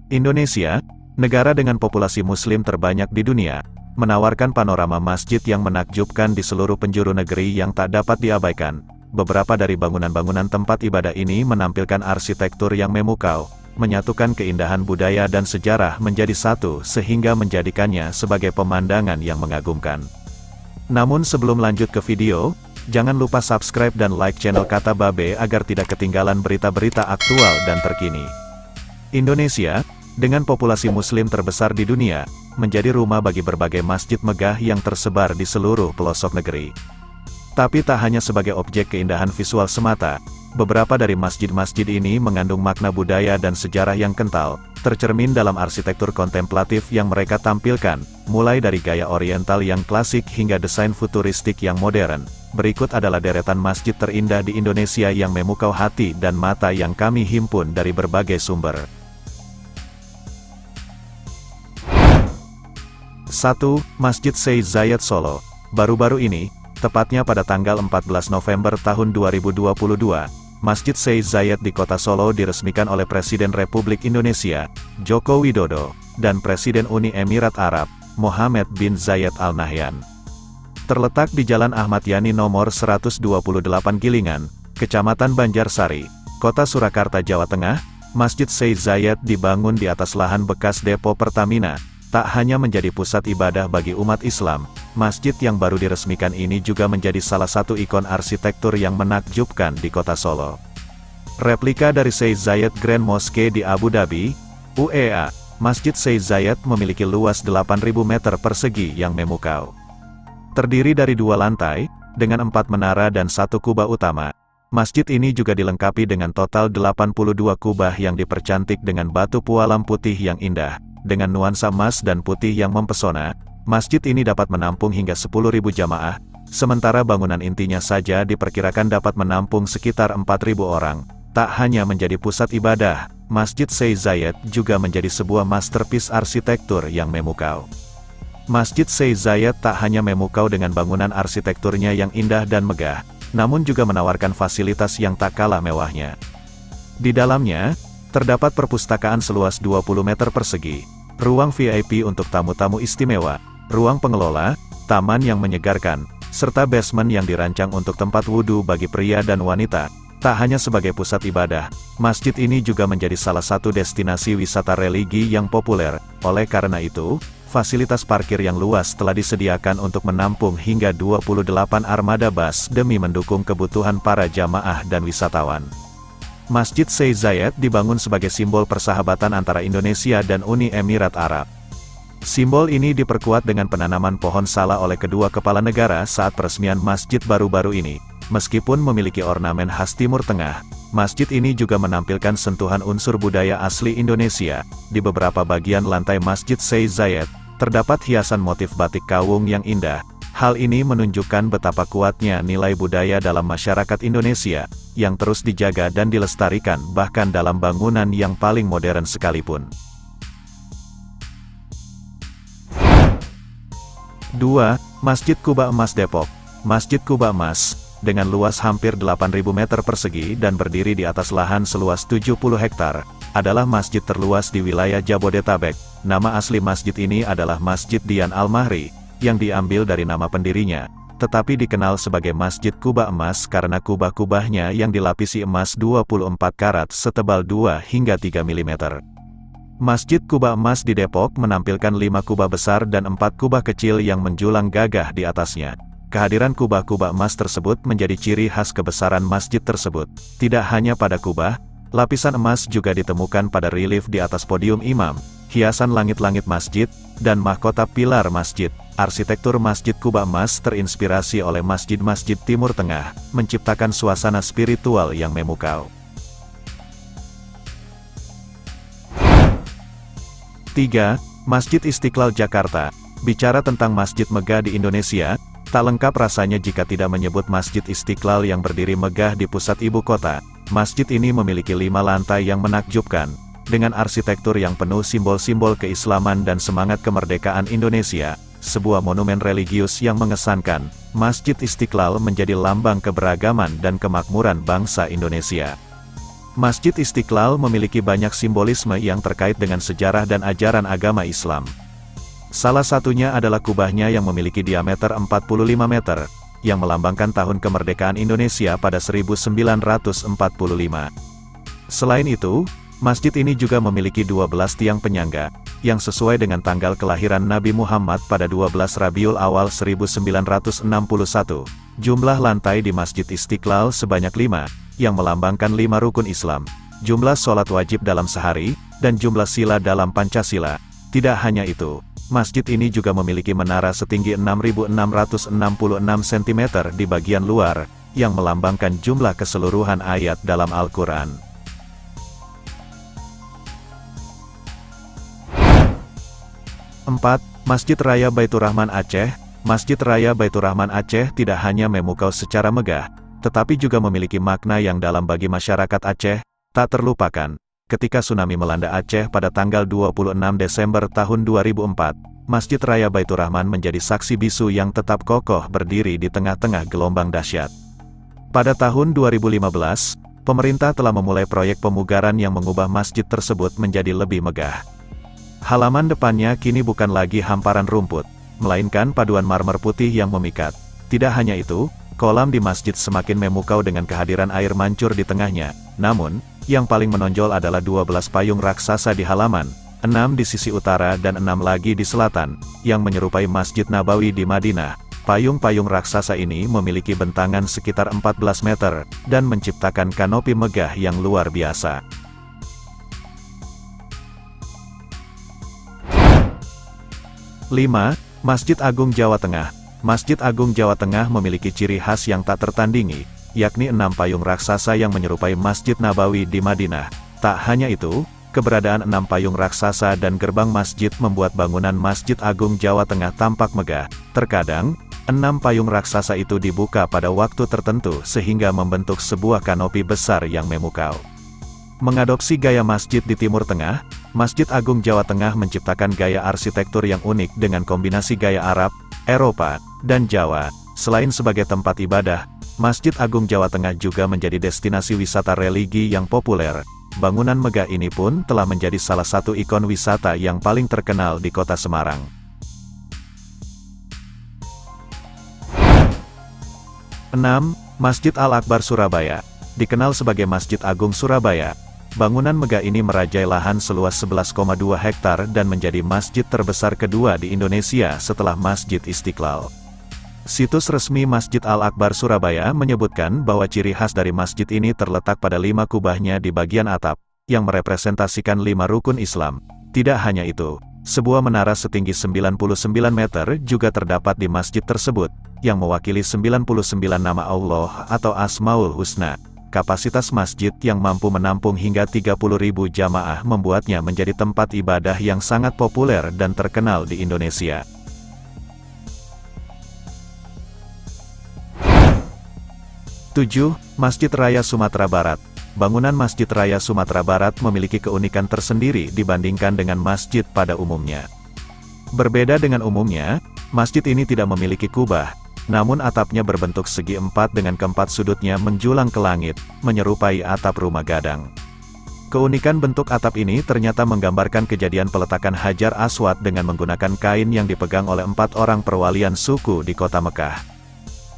Indonesia, negara dengan populasi muslim terbanyak di dunia, menawarkan panorama masjid yang menakjubkan di seluruh penjuru negeri yang tak dapat diabaikan. Beberapa dari bangunan-bangunan tempat ibadah ini menampilkan arsitektur yang memukau, menyatukan keindahan budaya dan sejarah menjadi satu sehingga menjadikannya sebagai pemandangan yang mengagumkan. Namun sebelum lanjut ke video, jangan lupa subscribe dan like channel Kata Babe agar tidak ketinggalan berita-berita aktual dan terkini. Indonesia, dengan populasi muslim terbesar di dunia, menjadi rumah bagi berbagai masjid megah yang tersebar di seluruh pelosok negeri. Tapi tak hanya sebagai objek keindahan visual semata, beberapa dari masjid-masjid ini mengandung makna budaya dan sejarah yang kental, tercermin dalam arsitektur kontemplatif yang mereka tampilkan, mulai dari gaya oriental yang klasik hingga desain futuristik yang modern. Berikut adalah deretan masjid terindah di Indonesia yang memukau hati dan mata yang kami himpun dari berbagai sumber. 1. Masjid Syekh Zayed Solo. Baru-baru ini, tepatnya pada tanggal 14 November tahun 2022, Masjid Syekh Zayed di kota Solo diresmikan oleh Presiden Republik Indonesia, Joko Widodo, dan Presiden Uni Emirat Arab, Mohammed bin Zayed Al Nahyan. Terletak di Jalan Ahmad Yani nomor 128 Gilingan, Kecamatan Banjarsari, Kota Surakarta, Jawa Tengah, Masjid Syekh Zayed dibangun di atas lahan bekas depo Pertamina. Tak hanya menjadi pusat ibadah bagi umat Islam, masjid yang baru diresmikan ini juga menjadi salah satu ikon arsitektur yang menakjubkan di kota Solo. Replika dari Syekh Zayed Grand Mosque di Abu Dhabi, UEA, Masjid Syekh Zayed memiliki luas 8.000 meter persegi yang memukau. Terdiri dari 2 lantai, dengan 4 menara dan 1 kubah utama. Masjid ini juga dilengkapi dengan total 82 kubah yang dipercantik dengan batu pualam putih yang indah. Dengan nuansa emas dan putih yang mempesona, masjid ini dapat menampung hingga 10.000 jamaah, sementara bangunan intinya saja diperkirakan dapat menampung sekitar 4.000 orang. Tak hanya menjadi pusat ibadah, Masjid Syekh Zayed juga menjadi sebuah masterpiece arsitektur yang memukau. Masjid Syekh Zayed tak hanya memukau dengan bangunan arsitekturnya yang indah dan megah, namun juga menawarkan fasilitas yang tak kalah mewahnya. Di dalamnya, terdapat perpustakaan seluas 20 meter persegi, ruang VIP untuk tamu-tamu istimewa, ruang pengelola, taman yang menyegarkan, serta basement yang dirancang untuk tempat wudhu bagi pria dan wanita. Tak hanya sebagai pusat ibadah, masjid ini juga menjadi salah satu destinasi wisata religi yang populer. Oleh karena itu, fasilitas parkir yang luas telah disediakan untuk menampung hingga 28 armada bus demi mendukung kebutuhan para jamaah dan wisatawan. Masjid Syekh Zayed dibangun sebagai simbol persahabatan antara Indonesia dan Uni Emirat Arab. Simbol ini diperkuat dengan penanaman pohon sala oleh kedua kepala negara saat peresmian masjid baru-baru ini. Meskipun memiliki ornamen khas Timur Tengah, masjid ini juga menampilkan sentuhan unsur budaya asli Indonesia. Di beberapa bagian lantai Masjid Syekh Zayed, terdapat hiasan motif batik kawung yang indah. Hal ini menunjukkan betapa kuatnya nilai budaya dalam masyarakat Indonesia, yang terus dijaga dan dilestarikan bahkan dalam bangunan yang paling modern sekalipun. 2. Masjid Kuba Emas Depok. Masjid Kuba Emas, dengan luas hampir 8.000 meter persegi dan berdiri di atas lahan seluas 70 hektar, adalah masjid terluas di wilayah Jabodetabek. Nama asli masjid ini adalah Masjid Dian Al-Mahri, yang diambil dari nama pendirinya, tetapi dikenal sebagai Masjid Kuba Emas karena kubah-kubahnya yang dilapisi emas 24 karat setebal 2 hingga 3 mm. Masjid Kuba Emas di Depok menampilkan 5 kubah besar dan 4 kubah kecil yang menjulang gagah di atasnya. Kehadiran kubah-kubah emas tersebut menjadi ciri khas kebesaran masjid tersebut. Tidak hanya pada kubah, lapisan emas juga ditemukan pada relief di atas podium imam, hiasan langit-langit masjid, dan mahkota pilar masjid. Arsitektur Masjid Kuba Emas terinspirasi oleh masjid-masjid Timur Tengah, menciptakan suasana spiritual yang memukau. 3. Masjid Istiqlal Jakarta. Bicara tentang masjid megah di Indonesia, tak lengkap rasanya jika tidak menyebut Masjid Istiqlal yang berdiri megah di pusat ibu kota. Masjid ini memiliki 5 lantai yang menakjubkan, dengan arsitektur yang penuh simbol-simbol keislaman dan semangat kemerdekaan Indonesia. Sebuah monumen religius yang mengesankan, Masjid Istiqlal menjadi lambang keberagaman dan kemakmuran bangsa Indonesia. Masjid Istiqlal memiliki banyak simbolisme yang terkait dengan sejarah dan ajaran agama Islam. Salah satunya adalah kubahnya yang memiliki diameter 45 meter, yang melambangkan tahun kemerdekaan Indonesia pada 1945. Selain itu, masjid ini juga memiliki 12 tiang penyangga, yang sesuai dengan tanggal kelahiran Nabi Muhammad pada 12 Rabiul Awal 1961. Jumlah lantai di Masjid Istiqlal sebanyak 5, yang melambangkan 5 rukun Islam, jumlah sholat wajib dalam sehari, dan jumlah sila dalam Pancasila. Tidak hanya itu, masjid ini juga memiliki menara setinggi 6.666 cm di bagian luar, yang melambangkan jumlah keseluruhan ayat dalam Al-Quran. 4. Masjid Raya Baitur Rahman Aceh. Masjid Raya Baitur Rahman Aceh tidak hanya memukau secara megah, tetapi juga memiliki makna yang dalam bagi masyarakat Aceh. Tak terlupakan, ketika tsunami melanda Aceh pada tanggal 26 Desember tahun 2004, Masjid Raya Baitur Rahman menjadi saksi bisu yang tetap kokoh berdiri di tengah-tengah gelombang dahsyat. Pada tahun 2015, pemerintah telah memulai proyek pemugaran yang mengubah masjid tersebut menjadi lebih megah. Halaman depannya kini bukan lagi hamparan rumput, melainkan paduan marmer putih yang memikat. Tidak hanya itu, kolam di masjid semakin memukau dengan kehadiran air mancur di tengahnya. Namun, yang paling menonjol adalah 12 payung raksasa di halaman, 6 di sisi utara dan 6 lagi di selatan, yang menyerupai Masjid Nabawi di Madinah. Payung-payung raksasa ini memiliki bentangan sekitar 14 meter, dan menciptakan kanopi megah yang luar biasa. 5. Masjid Agung Jawa Tengah. Masjid Agung Jawa Tengah memiliki ciri khas yang tak tertandingi, yakni 6 payung raksasa yang menyerupai Masjid Nabawi di Madinah. Tak hanya itu, keberadaan 6 payung raksasa dan gerbang masjid membuat bangunan Masjid Agung Jawa Tengah tampak megah. Terkadang, 6 payung raksasa itu dibuka pada waktu tertentu sehingga membentuk sebuah kanopi besar yang memukau. Mengadopsi gaya masjid di Timur Tengah, Masjid Agung Jawa Tengah menciptakan gaya arsitektur yang unik dengan kombinasi gaya Arab, Eropa, dan Jawa. Selain sebagai tempat ibadah, Masjid Agung Jawa Tengah juga menjadi destinasi wisata religi yang populer. Bangunan megah ini pun telah menjadi salah satu ikon wisata yang paling terkenal di Kota Semarang. 6. Masjid Al-Akbar Surabaya. Dikenal sebagai Masjid Agung Surabaya, bangunan megah ini merajai lahan seluas 11,2 hektar dan menjadi masjid terbesar kedua di Indonesia setelah Masjid Istiqlal. Situs resmi Masjid Al-Akbar Surabaya menyebutkan bahwa ciri khas dari masjid ini terletak pada 5 kubahnya di bagian atap, yang merepresentasikan 5 rukun Islam. Tidak hanya itu, sebuah menara setinggi 99 meter juga terdapat di masjid tersebut, yang mewakili 99 nama Allah atau Asmaul Husna. Kapasitas masjid yang mampu menampung hingga 30.000 jamaah membuatnya menjadi tempat ibadah yang sangat populer dan terkenal di Indonesia. 7. Masjid Raya Sumatera Barat. Bangunan Masjid Raya Sumatera Barat memiliki keunikan tersendiri dibandingkan dengan masjid pada umumnya. Berbeda dengan umumnya, masjid ini tidak memiliki kubah, namun atapnya berbentuk segi empat dengan keempat sudutnya menjulang ke langit, menyerupai atap rumah gadang. Keunikan bentuk atap ini ternyata menggambarkan kejadian peletakan Hajar Aswad dengan menggunakan kain yang dipegang oleh 4 orang perwalian suku di kota Mekah.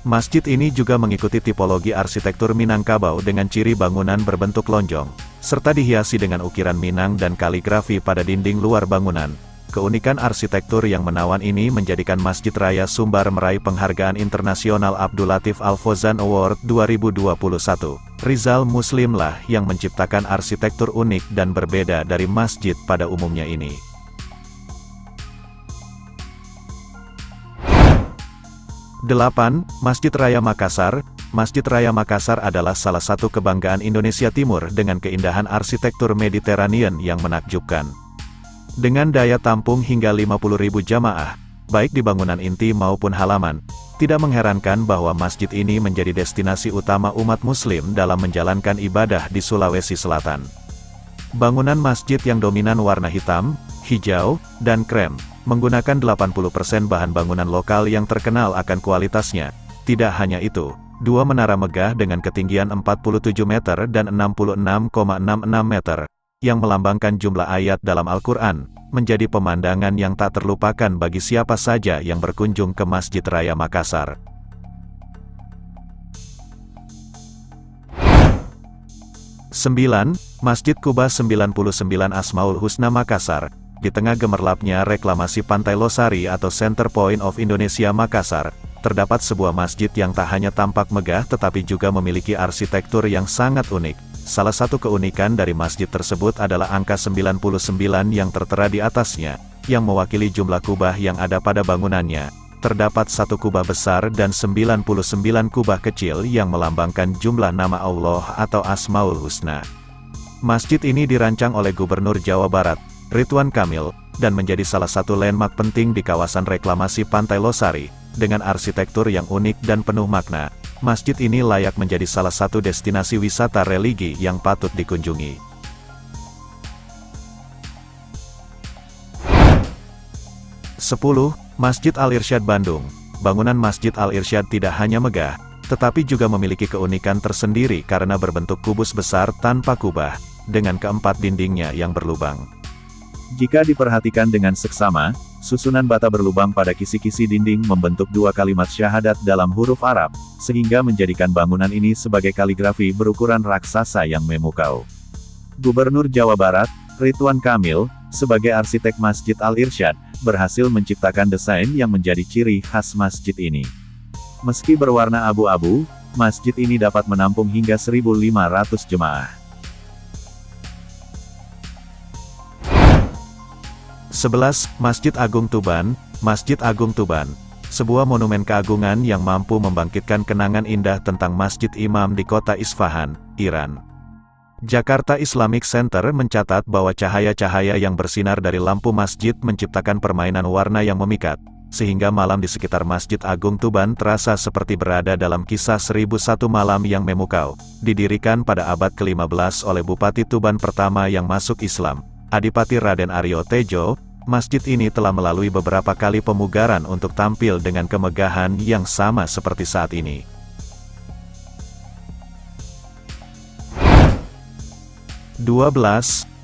Masjid ini juga mengikuti tipologi arsitektur Minangkabau dengan ciri bangunan berbentuk lonjong, serta dihiasi dengan ukiran Minang dan kaligrafi pada dinding luar bangunan. Keunikan arsitektur yang menawan ini menjadikan Masjid Raya Sumbar meraih penghargaan internasional Abdul Latif Al-Fawzan Award 2021. Rizal Muslimlah yang menciptakan arsitektur unik dan berbeda dari masjid pada umumnya ini. 8. Masjid Raya Makassar. Masjid Raya Makassar adalah salah satu kebanggaan Indonesia Timur dengan keindahan arsitektur Mediterranean yang menakjubkan. Dengan daya tampung hingga 50.000 jamaah, baik di bangunan inti maupun halaman, tidak mengherankan bahwa masjid ini menjadi destinasi utama umat muslim dalam menjalankan ibadah di Sulawesi Selatan. Bangunan masjid yang dominan warna hitam, hijau, dan krem, menggunakan 80% bahan bangunan lokal yang terkenal akan kualitasnya. Tidak hanya itu, Dua menara megah dengan ketinggian 47 meter dan 66,66 meter, yang melambangkan jumlah ayat dalam Al-Quran, menjadi pemandangan yang tak terlupakan bagi siapa saja yang berkunjung ke Masjid Raya Makassar. Sembilan, Masjid Kuba 99 Asmaul Husna Makassar. Di tengah gemerlapnya reklamasi Pantai Losari atau Center Point of Indonesia Makassar, terdapat sebuah masjid yang tak hanya tampak megah tetapi juga memiliki arsitektur yang sangat unik. Salah satu keunikan dari masjid tersebut adalah angka 99 yang tertera di atasnya, yang mewakili jumlah kubah yang ada pada bangunannya. Terdapat satu kubah besar dan 99 kubah kecil yang melambangkan jumlah nama Allah atau Asmaul Husna. Masjid ini dirancang oleh Gubernur Jawa Barat, Ridwan Kamil, dan menjadi salah satu landmark penting di kawasan reklamasi Pantai Losari. Dengan arsitektur yang unik dan penuh makna, masjid ini layak menjadi salah satu destinasi wisata religi yang patut dikunjungi. 10. Masjid Al-Irsyad Bandung. Bangunan Masjid Al-Irsyad tidak hanya megah, tetapi juga memiliki keunikan tersendiri karena berbentuk kubus besar tanpa kubah, dengan keempat dindingnya yang berlubang. Jika diperhatikan dengan seksama, susunan bata berlubang pada kisi-kisi dinding membentuk dua kalimat syahadat dalam huruf Arab, sehingga menjadikan bangunan ini sebagai kaligrafi berukuran raksasa yang memukau. Gubernur Jawa Barat, Ridwan Kamil, sebagai arsitek Masjid Al-Irsyad, berhasil menciptakan desain yang menjadi ciri khas masjid ini. Meski berwarna abu-abu, masjid ini dapat menampung hingga 1.500 jemaah. 11. Masjid Agung Tuban. Masjid Agung Tuban, sebuah monumen keagungan yang mampu membangkitkan kenangan indah tentang Masjid Imam di kota Isfahan, Iran. Jakarta Islamic Center mencatat bahwa cahaya-cahaya yang bersinar dari lampu masjid menciptakan permainan warna yang memikat, sehingga malam di sekitar Masjid Agung Tuban terasa seperti berada dalam kisah 1001 malam yang memukau. Didirikan pada abad ke-15 oleh Bupati Tuban pertama yang masuk Islam, Adipati Raden Aryo Tejo, masjid ini telah melalui beberapa kali pemugaran untuk tampil dengan kemegahan yang sama seperti saat ini. 12.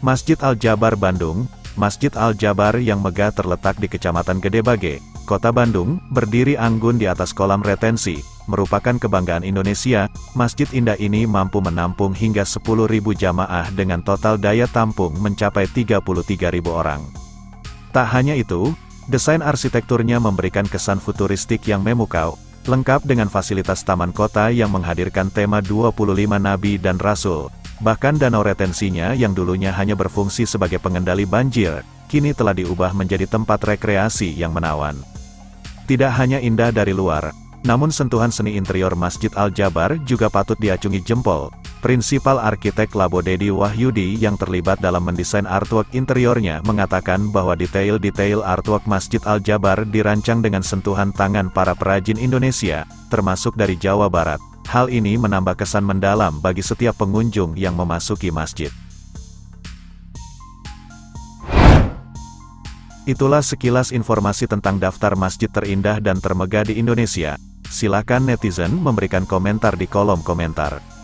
Masjid Al-Jabar Bandung. Masjid Al-Jabar yang megah terletak di Kecamatan Gedebage, Kota Bandung, berdiri anggun di atas kolam retensi, merupakan kebanggaan Indonesia. Masjid indah ini mampu menampung hingga 10.000 jamaah dengan total daya tampung mencapai 33.000 orang. Tak hanya itu, desain arsitekturnya memberikan kesan futuristik yang memukau, lengkap dengan fasilitas taman kota yang menghadirkan tema 25 Nabi dan Rasul. Bahkan danau retensinya yang dulunya hanya berfungsi sebagai pengendali banjir, kini telah diubah menjadi tempat rekreasi yang menawan. Tidak hanya indah dari luar, namun sentuhan seni interior Masjid Al-Jabar juga patut diacungi jempol. Prinsipal arsitek Labo Dedi Wahyudi yang terlibat dalam mendesain artwork interiornya mengatakan bahwa detail-detail artwork Masjid Al-Jabar dirancang dengan sentuhan tangan para perajin Indonesia, termasuk dari Jawa Barat. Hal ini menambah kesan mendalam bagi setiap pengunjung yang memasuki masjid. Itulah sekilas informasi tentang daftar masjid terindah dan termegah di Indonesia. Silakan netizen memberikan komentar di kolom komentar.